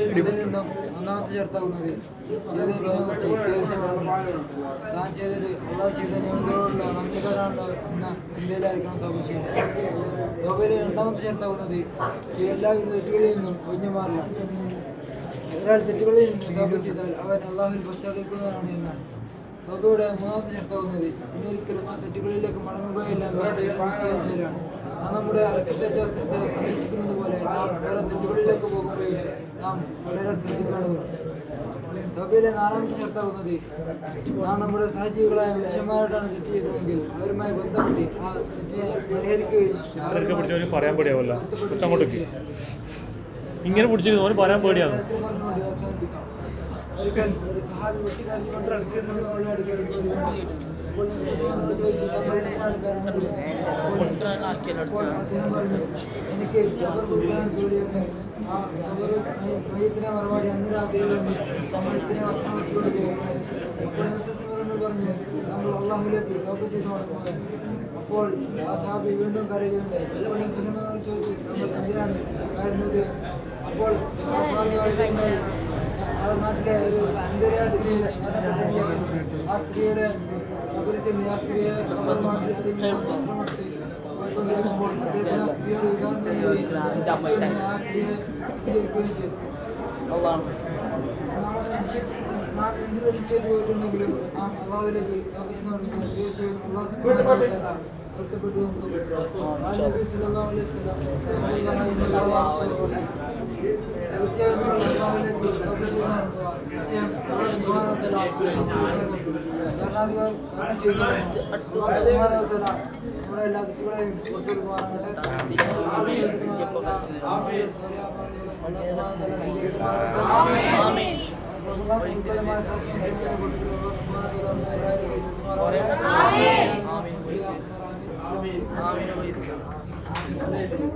ഇതിൽ നിന്നും ഒന്നാമത്തെ ചേർത്താവുന്നത് താൻ ചെയ്തത് അള്ളാഹ് ചെയ്ത നിയമങ്ങളോടുള്ള നന്ദികരാണല്ലോ എന്ന ചിന്തയിലായിരിക്കണം തോപ ചെയ്യേണ്ടത്. തോപയിൽ രണ്ടാമത്തെ ചേർത്താവുന്നത് എല്ലാവിധ തെറ്റുകളിൽ നിന്നും ഒഴിഞ്ഞു മാറില്ല. ഒരാൾ തെറ്റുകളിൽ നിന്ന് തോപ ചെയ്താൽ അവൻ അള്ളാഹുവിൽ പശ്ചാത്തലപ്പെടുന്നവനാണ് എന്നാണ്. തോപയുടെ മൂന്നാമത്തെ ചേർത്താവുന്നത് ഇനിയൊരിക്കലും ആ തെറ്റുകളിലേക്ക് മടങ്ങുകയില്ല എന്നാണ്. നാം നമ്മുടെ അൽപ്പത്യാശ്രത്തെ സംരക്ഷിക്കുന്നത് പോലെ നാം വേറെ തെറ്റുകളിലേക്ക് പോകുകയും നാം വളരെ ശ്രദ്ധിക്കേണ്ടതുണ്ട്. തോബയിലെ നാലാമത്തെ ഷർത്താകുന്നത് നാം നമ്മുടെ സഹജീവികളായ മനുഷ്യന്മാരോടാണ് തെറ്റ് ചെയ്തതെങ്കിൽ അവരുമായി ബന്ധപ്പെട്ട് ആ തെറ്റിനെ പരിഹരിക്കുകയും ഇങ്ങനെ പിടിച്ചു പറയാൻ പേടിയാണ്. ഒരിക്കൽ ഒരു സഹാബി വെട്ടിക്കറിഞ്ഞുകൊണ്ട് എനിക്ക് മയ്യത്തിനെ മറുപടി അന്ന് രാത്രിയിൽ മയ്യത്തിനെ വസ്ത്രം വെച്ചുകൊണ്ട് പോകും. പറഞ്ഞു നമ്മൾ അള്ളാഹുലേക്ക് തോപ ചെയ്ത് മടങ്ങുക. അപ്പോൾ ആ സഹാബി വീണ്ടും കരയുകയുണ്ടായി. ചോദിച്ചു നമ്മൾ എന്തിനാണ് കരുന്നത്? അപ്പോൾ ആ സഹാബി പറയുകയുണ്ടായി ആ നാട്ടിലെ ഒരു സുന്ദരിയ സ്ത്രീ ആ സ്ത്രീയുടെ കബറിൽ ചെന്ന് ആ സ്ത്രീയെ വസ്ത്രമെടുത്തിരിക്കുമ്പോൾ അദ്ദേഹത്തിന് ആ സ്ത്രീയോട് വിവാഹം ആ സ്ത്രീയെ ചെയ്തു. നാം എന്ത് ചെയ്തു പോയിട്ടുണ്ടെങ്കിലും ആ അള്ളാഹുവിലേക്ക് പൊരുത്തപ്പെട്ടു നമ്മുടെ എല്ലാ തെറ്റുകളെയും പുറത്തു